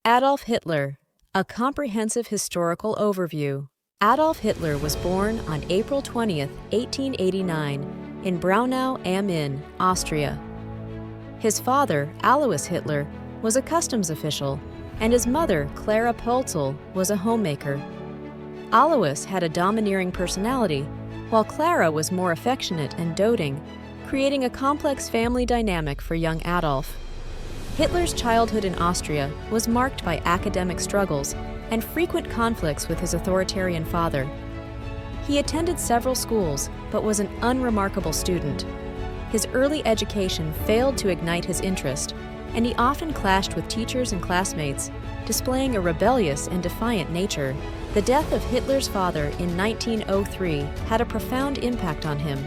Adolf Hitler, a comprehensive historical overview. Adolf Hitler was born on April 20, 1889, in Braunau am Inn, Austria. His father, Alois Hitler, was a customs official, and his mother, Clara Pölzl, was a homemaker. Alois had a domineering personality, while Clara was more affectionate and doting, creating a complex family dynamic for young Adolf. Hitler's childhood in Austria was marked by academic struggles and frequent conflicts with his authoritarian father. He attended several schools, but was an unremarkable student. His early education failed to ignite his interest, and he often clashed with teachers and classmates, displaying a rebellious and defiant nature. The death of Hitler's father in 1903 had a profound impact on him.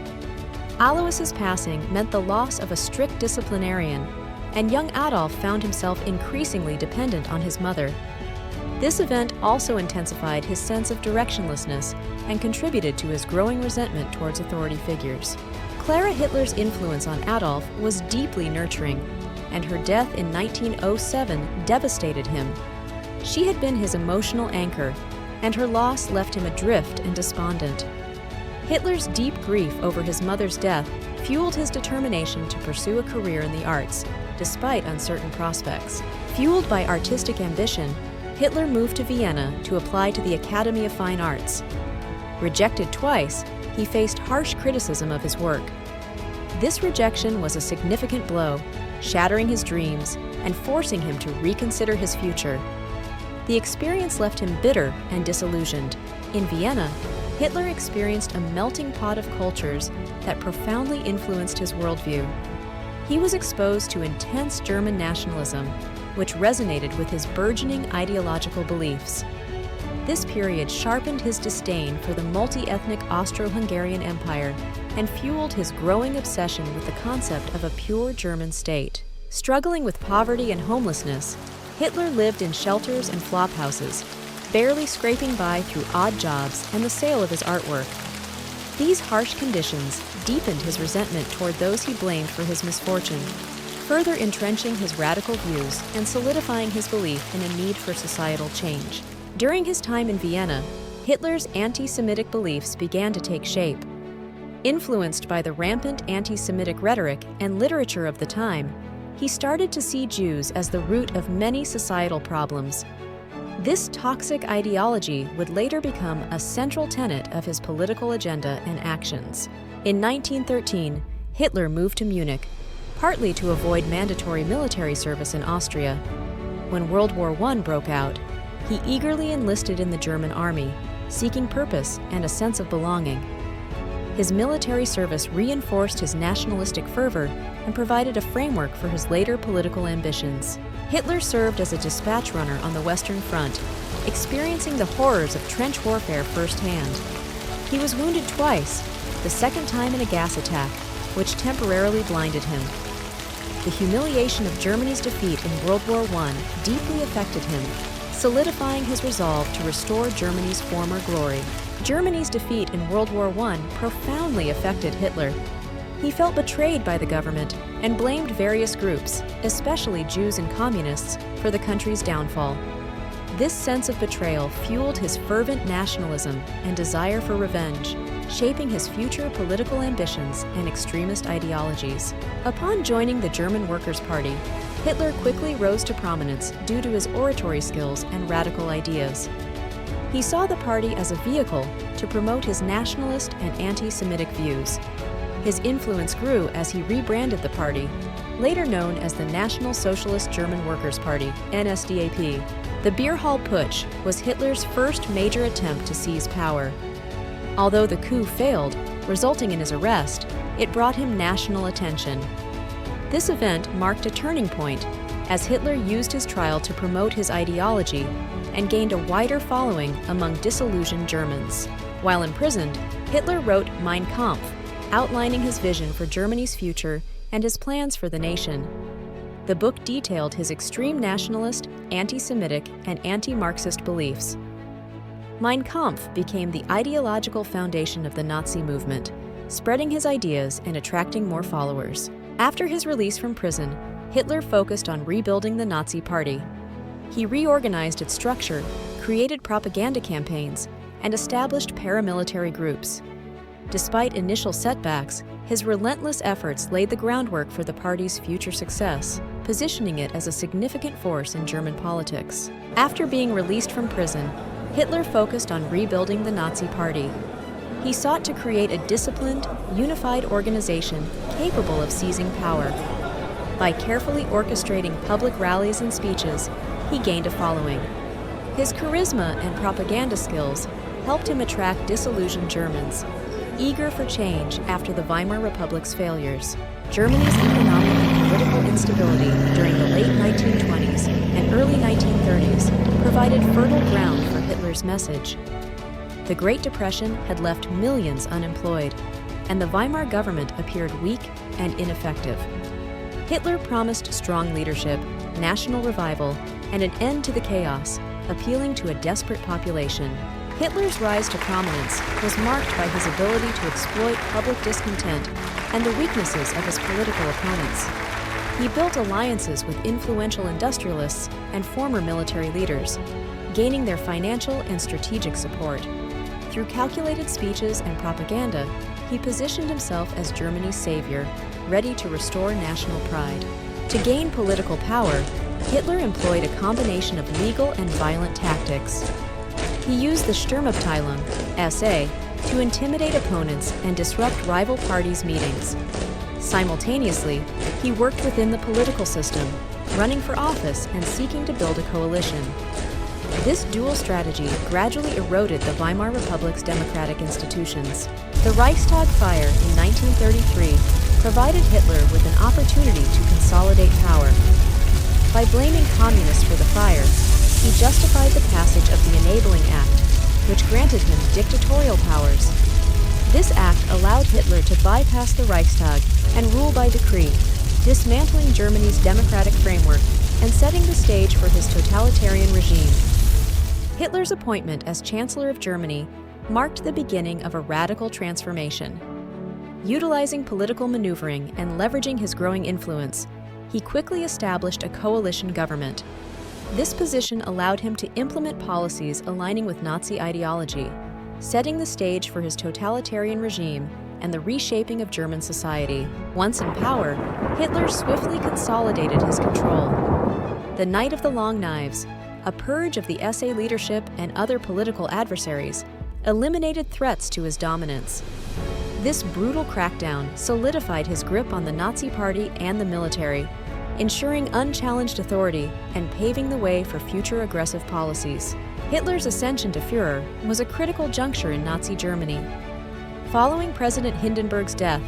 Alois's passing meant the loss of a strict disciplinarian, and young Adolf found himself increasingly dependent on his mother. This event also intensified his sense of directionlessness and contributed to his growing resentment towards authority figures. Clara Hitler's influence on Adolf was deeply nurturing, and her death in 1907 devastated him. She had been his emotional anchor, and her loss left him adrift and despondent. Hitler's deep grief over his mother's death fueled his determination to pursue a career in the arts, despite uncertain prospects. Fueled by artistic ambition, Hitler moved to Vienna to apply to the Academy of Fine Arts. Rejected twice, he faced harsh criticism of his work. This rejection was a significant blow, shattering his dreams and forcing him to reconsider his future. The experience left him bitter and disillusioned. In Vienna, Hitler experienced a melting pot of cultures that profoundly influenced his worldview. He was exposed to intense German nationalism, which resonated with his burgeoning ideological beliefs. This period sharpened his disdain for the multi-ethnic Austro-Hungarian Empire and fueled his growing obsession with the concept of a pure German state. Struggling with poverty and homelessness, Hitler lived in shelters and flophouses, barely scraping by through odd jobs and the sale of his artwork. These harsh conditions deepened his resentment toward those he blamed for his misfortune, further entrenching his radical views and solidifying his belief in a need for societal change. During his time in Vienna, Hitler's anti-Semitic beliefs began to take shape. Influenced by the rampant anti-Semitic rhetoric and literature of the time, he started to see Jews as the root of many societal problems. This toxic ideology would later become a central tenet of his political agenda and actions. In 1913, Hitler moved to Munich, partly to avoid mandatory military service in Austria. When World War I broke out, he eagerly enlisted in the German army, seeking purpose and a sense of belonging. His military service reinforced his nationalistic fervor and provided a framework for his later political ambitions. Hitler served as a dispatch runner on the Western Front, experiencing the horrors of trench warfare firsthand. He was wounded twice, the second time in a gas attack, which temporarily blinded him. The humiliation of Germany's defeat in World War I deeply affected him, solidifying his resolve to restore Germany's former glory. Germany's defeat in World War I profoundly affected Hitler. He felt betrayed by the government and blamed various groups, especially Jews and communists, for the country's downfall. This sense of betrayal fueled his fervent nationalism and desire for revenge, shaping his future political ambitions and extremist ideologies. Upon joining the German Workers' Party, Hitler quickly rose to prominence due to his oratory skills and radical ideas. He saw the party as a vehicle to promote his nationalist and anti-Semitic views. His influence grew as he rebranded the party, later known as the National Socialist German Workers' Party, NSDAP. The Beer Hall Putsch was Hitler's first major attempt to seize power. Although the coup failed, resulting in his arrest, it brought him national attention. This event marked a turning point as Hitler used his trial to promote his ideology and gained a wider following among disillusioned Germans. While imprisoned, Hitler wrote Mein Kampf, outlining his vision for Germany's future and his plans for the nation. The book detailed his extreme nationalist, anti-Semitic, and anti-Marxist beliefs. Mein Kampf became the ideological foundation of the Nazi movement, spreading his ideas and attracting more followers. After his release from prison, Hitler focused on rebuilding the Nazi Party. He reorganized its structure, created propaganda campaigns, and established paramilitary groups. Despite initial setbacks, his relentless efforts laid the groundwork for the party's future success, positioning it as a significant force in German politics. After being released from prison, Hitler focused on rebuilding the Nazi Party. He sought to create a disciplined, unified organization capable of seizing power. By carefully orchestrating public rallies and speeches, he gained a following. His charisma and propaganda skills helped him attract disillusioned Germans, eager for change after the Weimar Republic's failures. Germany's economic and political instability during the late 1920s and early 1930s provided fertile ground for Hitler's message. The Great Depression had left millions unemployed, and the Weimar government appeared weak and ineffective. Hitler promised strong leadership, national revival, and an end to the chaos, appealing to a desperate population. Hitler's rise to prominence was marked by his ability to exploit public discontent and the weaknesses of his political opponents. He built alliances with influential industrialists and former military leaders, gaining their financial and strategic support. Through calculated speeches and propaganda, he positioned himself as Germany's savior, ready to restore national pride. To gain political power, Hitler employed a combination of legal and violent tactics. He used the Sturmabteilung, SA, to intimidate opponents and disrupt rival parties' meetings. Simultaneously, he worked within the political system, running for office and seeking to build a coalition. This dual strategy gradually eroded the Weimar Republic's democratic institutions. The Reichstag fire in 1933 provided Hitler with an opportunity to consolidate power. By blaming communists for the fire, he justified the passage of the Enabling Act, which granted him dictatorial powers. This act allowed Hitler to bypass the Reichstag and rule by decree, dismantling Germany's democratic framework and setting the stage for his totalitarian regime. Hitler's appointment as Chancellor of Germany marked the beginning of a radical transformation. Utilizing political maneuvering and leveraging his growing influence, he quickly established a coalition government. This position allowed him to implement policies aligning with Nazi ideology, setting the stage for his totalitarian regime and the reshaping of German society. Once in power, Hitler swiftly consolidated his control. The Night of the Long Knives, a purge of the SA leadership and other political adversaries, eliminated threats to his dominance. This brutal crackdown solidified his grip on the Nazi Party and the military, ensuring unchallenged authority and paving the way for future aggressive policies. Hitler's ascension to Führer was a critical juncture in Nazi Germany. Following President Hindenburg's death,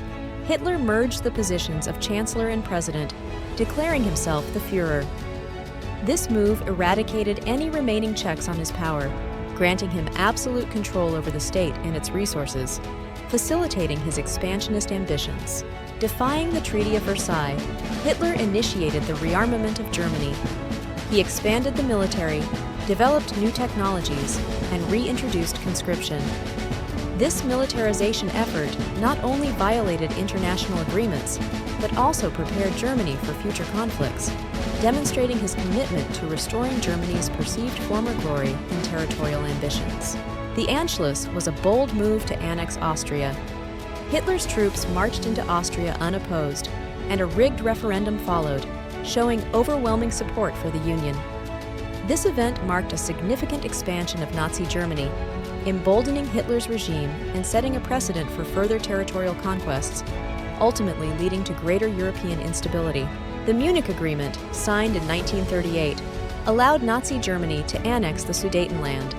Hitler merged the positions of Chancellor and President, declaring himself the Führer. This move eradicated any remaining checks on his power, granting him absolute control over the state and its resources, facilitating his expansionist ambitions. Defying the Treaty of Versailles, Hitler initiated the rearmament of Germany. He expanded the military, developed new technologies, and reintroduced conscription. This militarization effort not only violated international agreements, but also prepared Germany for future conflicts, demonstrating his commitment to restoring Germany's perceived former glory and territorial ambitions. The Anschluss was a bold move to annex Austria. Hitler's troops marched into Austria unopposed, and a rigged referendum followed, showing overwhelming support for the Union. This event marked a significant expansion of Nazi Germany, emboldening Hitler's regime and setting a precedent for further territorial conquests, ultimately leading to greater European instability. The Munich Agreement, signed in 1938, allowed Nazi Germany to annex the Sudetenland,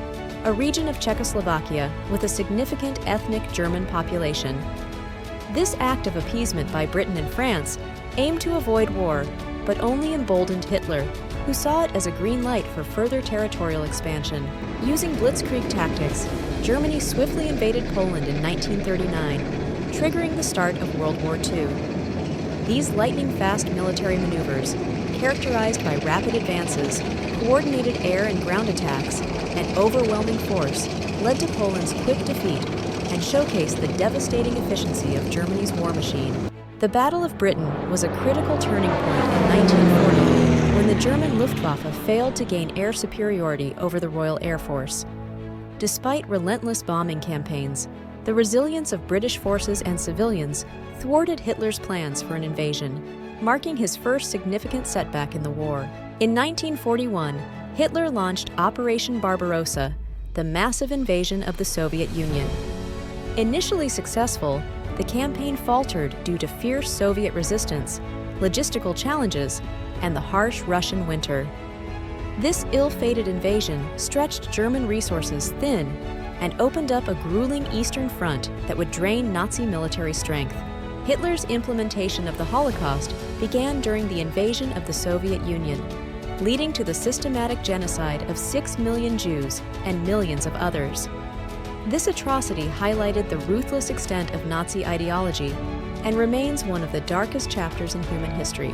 a region of Czechoslovakia with a significant ethnic German population. This act of appeasement by Britain and France aimed to avoid war, but only emboldened Hitler, who saw it as a green light for further territorial expansion. Using blitzkrieg tactics, Germany swiftly invaded Poland in 1939, triggering the start of World War II. These lightning-fast military maneuvers, characterized by rapid advances, coordinated air and ground attacks, and overwhelming force, led to Poland's quick defeat and showcased the devastating efficiency of Germany's war machine. The Battle of Britain was a critical turning point in 1940. when the German Luftwaffe failed to gain air superiority over the Royal Air Force. Despite relentless bombing campaigns, the resilience of British forces and civilians thwarted Hitler's plans for an invasion, marking his first significant setback in the war. In 1941, Hitler launched Operation Barbarossa, the massive invasion of the Soviet Union. Initially successful, the campaign faltered due to fierce Soviet resistance, logistical challenges, and the harsh Russian winter. This ill-fated invasion stretched German resources thin and opened up a grueling Eastern Front that would drain Nazi military strength. Hitler's implementation of the Holocaust began during the invasion of the Soviet Union, leading to the systematic genocide of 6 million Jews and millions of others. This atrocity highlighted the ruthless extent of Nazi ideology and remains one of the darkest chapters in human history,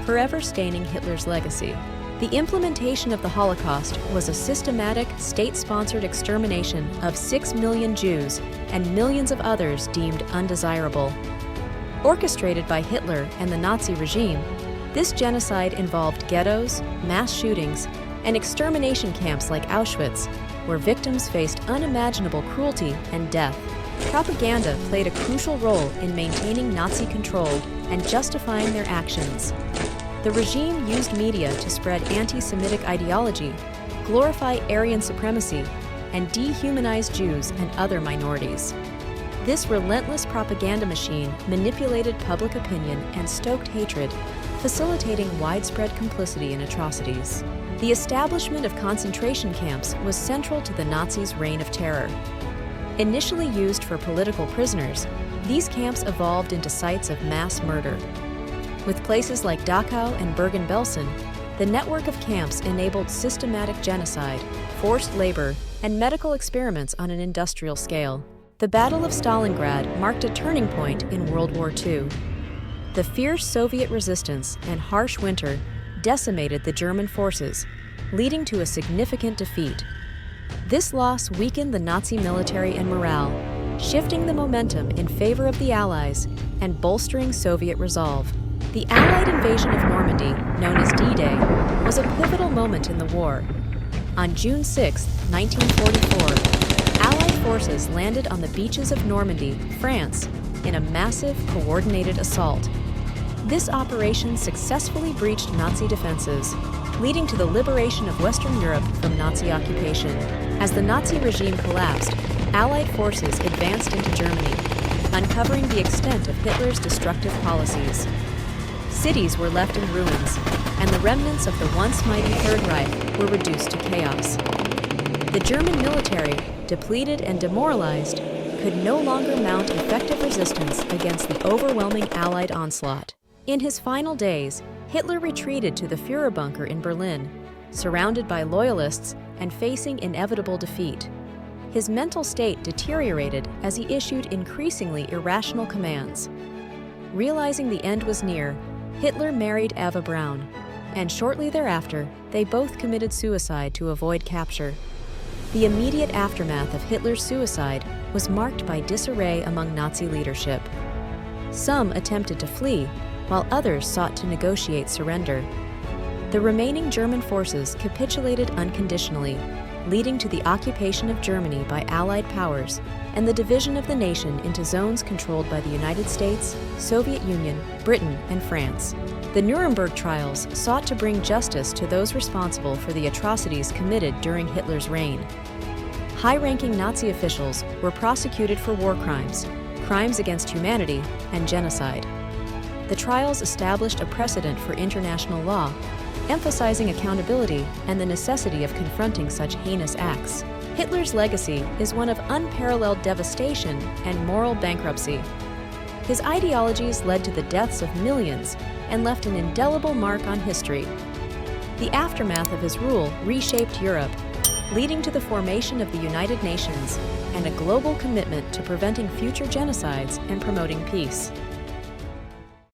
forever staining Hitler's legacy. The implementation of the Holocaust was a systematic, state-sponsored extermination of 6 million Jews and millions of others deemed undesirable. Orchestrated by Hitler and the Nazi regime, this genocide involved ghettos, mass shootings, and extermination camps like Auschwitz, where victims faced unimaginable cruelty and death. Propaganda played a crucial role in maintaining Nazi control and justifying their actions. The regime used media to spread anti-Semitic ideology, glorify Aryan supremacy, and dehumanize Jews and other minorities. This relentless propaganda machine manipulated public opinion and stoked hatred, facilitating widespread complicity in atrocities. The establishment of concentration camps was central to the Nazis' reign of terror. Initially used for political prisoners, these camps evolved into sites of mass murder. With places like Dachau and Bergen-Belsen, the network of camps enabled systematic genocide, forced labor, and medical experiments on an industrial scale. The Battle of Stalingrad marked a turning point in World War II. The fierce Soviet resistance and harsh winter decimated the German forces, leading to a significant defeat. This loss weakened the Nazi military and morale, shifting the momentum in favor of the Allies and bolstering Soviet resolve. The Allied invasion of Normandy, known as D-Day, was a pivotal moment in the war. On June 6, 1944, Allied forces landed on the beaches of Normandy, France, in a massive, coordinated assault. This operation successfully breached Nazi defenses, leading to the liberation of Western Europe from Nazi occupation. As the Nazi regime collapsed, Allied forces advanced into Germany, uncovering the extent of Hitler's destructive policies. Cities were left in ruins, and the remnants of the once mighty Third Reich were reduced to chaos. The German military, depleted and demoralized, could no longer mount effective resistance against the overwhelming Allied onslaught. In his final days, Hitler retreated to the Führer bunker in Berlin, surrounded by loyalists and facing inevitable defeat. His mental state deteriorated as he issued increasingly irrational commands. Realizing the end was near, Hitler married Eva Braun, and shortly thereafter, they both committed suicide to avoid capture. The immediate aftermath of Hitler's suicide was marked by disarray among Nazi leadership. Some attempted to flee, while others sought to negotiate surrender. The remaining German forces capitulated unconditionally, leading to the occupation of Germany by Allied powers and the division of the nation into zones controlled by the United States, Soviet Union, Britain, and France. The Nuremberg trials sought to bring justice to those responsible for the atrocities committed during Hitler's reign. High-ranking Nazi officials were prosecuted for war crimes, crimes against humanity, and genocide. The trials established a precedent for international law, emphasizing accountability and the necessity of confronting such heinous acts. Hitler's legacy is one of unparalleled devastation and moral bankruptcy. His ideologies led to the deaths of millions and left an indelible mark on history. The aftermath of his rule reshaped Europe, leading to the formation of the United Nations and a global commitment to preventing future genocides and promoting peace.